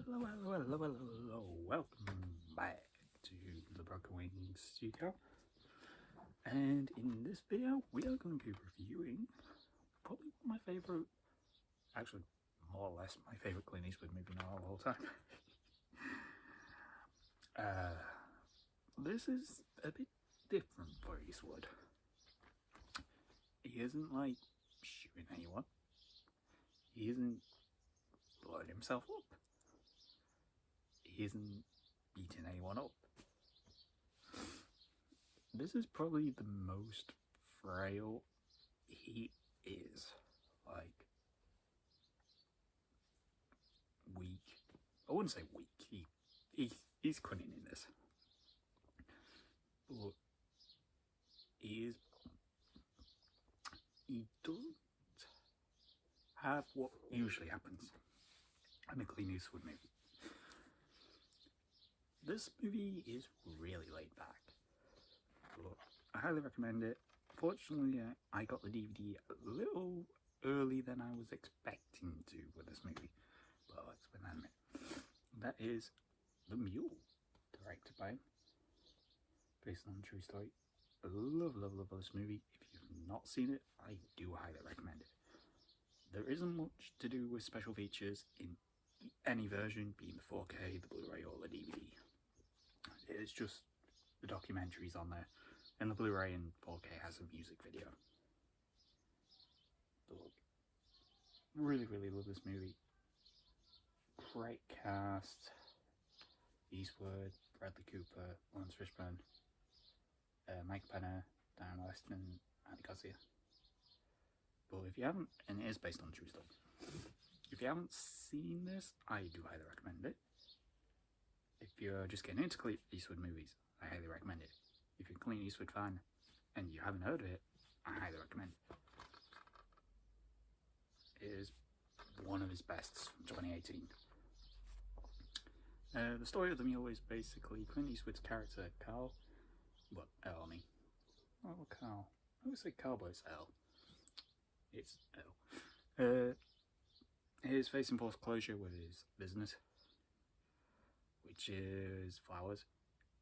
Hello. Welcome back to the Broken Wings Studio. And in this video, we are going to be reviewing probably one of my favourite, actually, more or less my favourite Clint Eastwood movie now of all time. This is a bit different for Eastwood. He isn't like shooting anyone. He isn't blowing himself up. He isn't beating anyone up. This is probably the most frail he is. Like, weak. I wouldn't say weak. He's cunning in this. But he doesn't have what usually happens in a Clint Eastwood movie. This movie is really laid back, but I highly recommend it. Fortunately, I got the DVD a little early than I was expecting to with this movie, but I'll explain that in a minute. That is The Mule, directed by him, based on a true story. I love this movie. If you've not seen it, I do highly recommend it. There isn't much to do with special features in any version, being the 4K, the Blu-ray, or the DVD. It's just the documentaries on there, and the Blu-ray and 4K has a music video. But really love this movie. Great cast: Eastwood, Bradley Cooper, Lawrence Fishburne, Mike Penner, Diane Weston, Andy Garcia. But if you haven't, and it is based on true story, if you haven't seen this, I do highly recommend it. If you're just getting into Clint Eastwood movies, I highly recommend it. If you're a Clint Eastwood fan and you haven't heard of it, I highly recommend it. It is one of his bests from 2018. The story of The Mule is basically Clint Eastwood's character, Carl. What? L, I mean. Oh, Carl. I always say Carl, but it's L. It's L. He's facing foreclosure with his business, which is flowers.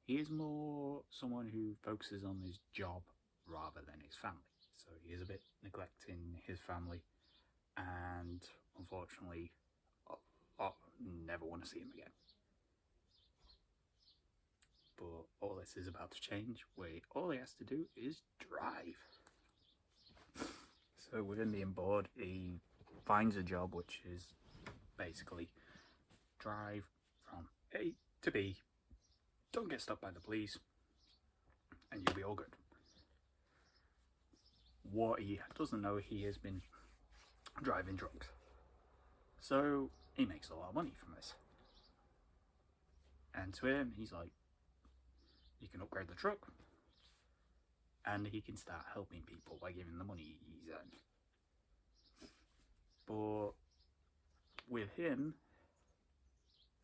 He is more someone who focuses on his job rather than his family. So he is a bit neglecting his family, and unfortunately, I'll never want to see him again. But all this is about to change, where all he has to do is drive. So with him being bored, he finds a job which is basically drive from A to B, don't get stopped by the police, and you'll be all good. What he doesn't know, he has been driving drugs. So he makes a lot of money from this. And to him, he's like, you can upgrade the truck, and he can start helping people by giving the money he's earned. But with him,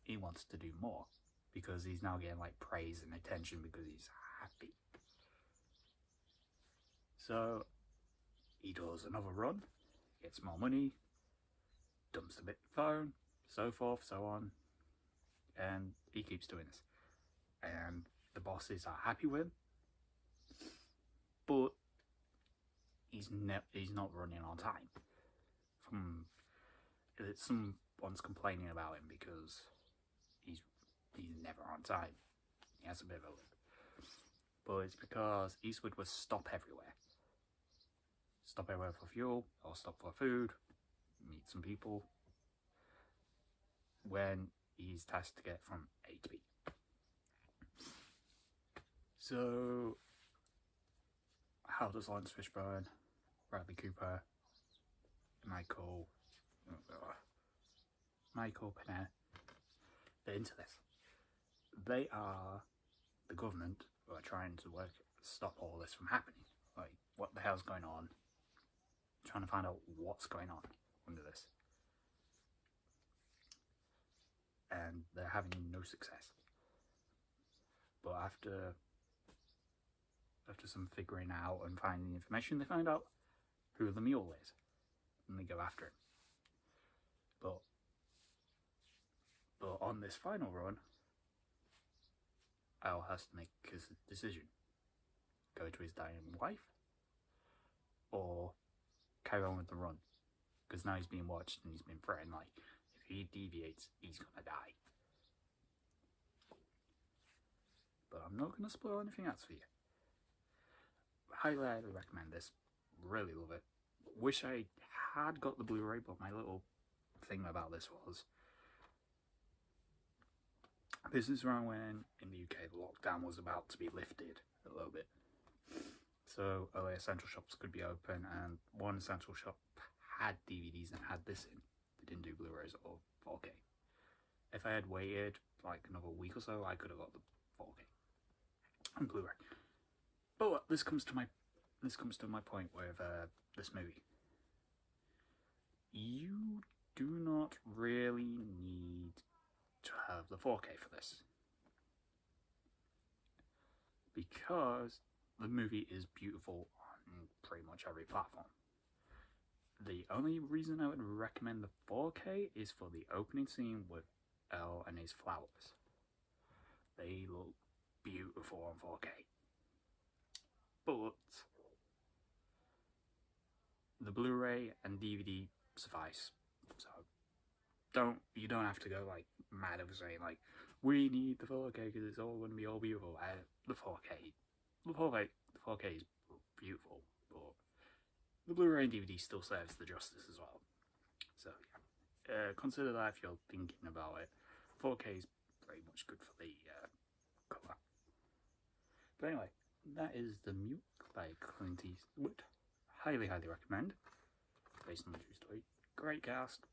he wants to do more, because he's now getting like praise and attention because he's happy. So he does another run, gets more money, dumps the bit phone, so forth, so on, and he keeps doing this. And the bosses are happy with him, but he's not running on time. Someone's complaining about him because he's never on time. He has a bit of a lip. But it's because Eastwood would stop everywhere. Stop everywhere for fuel, or stop for food, meet some people, when he's tasked to get from A to B. So, how does Lawrence Fishburne, Bradley Cooper, Michael Penner fit into this? They are the government who are trying to stop all this from happening. Like, what the hell's going on? Trying to find out what's going on under this. And they're having no success. But after some figuring out and finding the information, they find out who the Mule is, and they go after him. But But on this final run, Al has to make his decision. Go to his dying wife, or carry on with the run. Because now he's being watched and he's been threatened, like, if he deviates, he's gonna die. But I'm not gonna spoil anything else for you. Highly recommend this. Really love it. Wish I had got the Blu-ray, but my little thing about this was, this is around when in the UK the lockdown was about to be lifted a little bit. So essential shops could be open, and one essential shop had DVDs and had this in. They didn't do Blu-rays or 4K. If I had waited like another week or so, I could have got the 4K and Blu-ray. But this comes to my point with this movie. You do not really need to have the 4K for this, because the movie is beautiful on pretty much every platform. The only reason I would recommend the 4K is for the opening scene with Elle and his flowers. They look beautiful on 4K. But the Blu-ray and DVD suffice. So you don't have to go like mad over saying like, we need the 4K because it's all going to be all beautiful. The 4K is beautiful, but the Blu-ray and DVD still serves the justice as well. So yeah, consider that if you're thinking about it. 4K is pretty much good for the colour. But anyway, that is The Mule by Clint Eastwood. Highly recommend. Based on the true story. Great cast.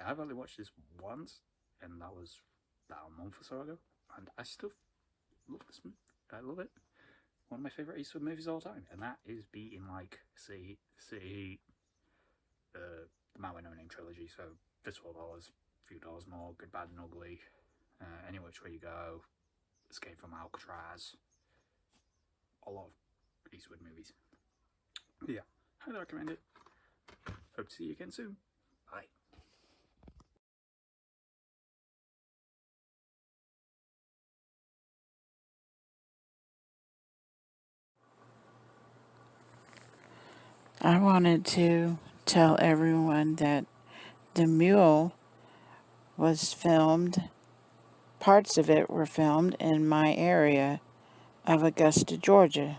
I've only watched this once, and that was about a month or so ago, and I still love this movie. I love it. One of my favourite Eastwood movies of all time, and that is beating like City, the Man with No Name trilogy. So Fistful of Dollars, Few Dollars More, Good, Bad and Ugly, Any Which Way You Go, Escape from Alcatraz. A lot of Eastwood movies. But yeah, highly recommend it. Hope to see you again soon. Bye. I wanted to tell everyone that The Mule was filmed, parts of it were filmed in my area of Augusta, Georgia.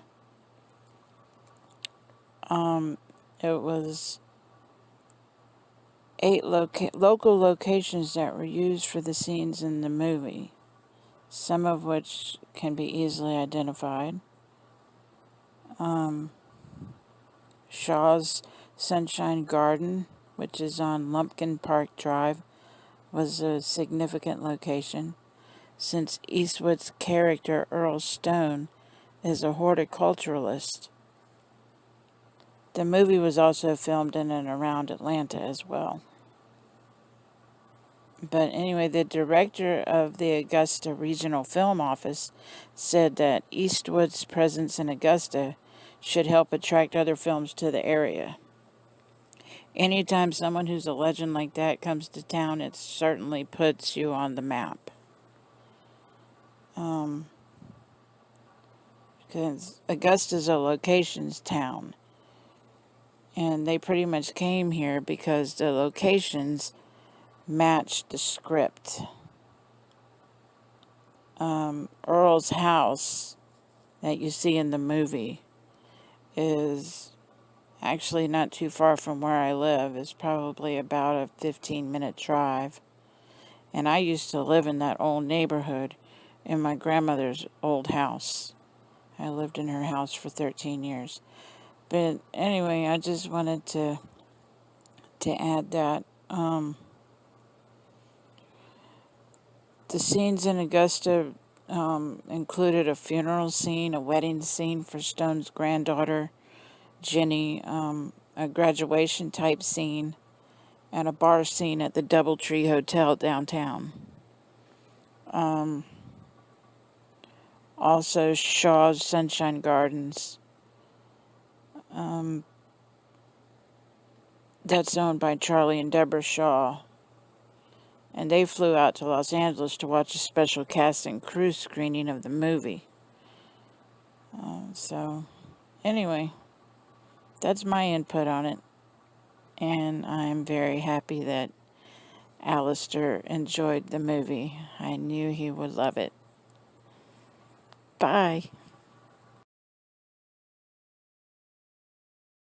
It was 8 local locations that were used for the scenes in the movie, some of which can be easily identified. Shaw's Sunshine Garden, which is on Lumpkin Park Drive, was a significant location, since Eastwood's character Earl Stone is a horticulturalist. The movie was also filmed in and around Atlanta as well. But anyway, the director of the Augusta Regional Film Office said that Eastwood's presence in Augusta should help attract other films to the area. Anytime someone who's a legend like that comes to town, it certainly puts you on the map. Because Augusta's a locations town. And they pretty much came here because the locations matched the script. Earl's house that you see in the movie is actually not too far from where I live. It's probably about a 15-minute drive. And I used to live in that old neighborhood in my grandmother's old house. I lived in her house for 13 years. But anyway, I just wanted to add that the scenes in Augusta included a funeral scene, a wedding scene for Stone's granddaughter, Jenny, a graduation type scene, and a bar scene at the Doubletree Hotel downtown. Also, Shaw's Sunshine Gardens. That's owned by Charlie and Deborah Shaw. and they flew out to Los Angeles to watch a special cast and crew screening of the movie. So, anyway, that's my input on it, and I'm very happy that Alistair enjoyed the movie. I knew he would love it. Bye.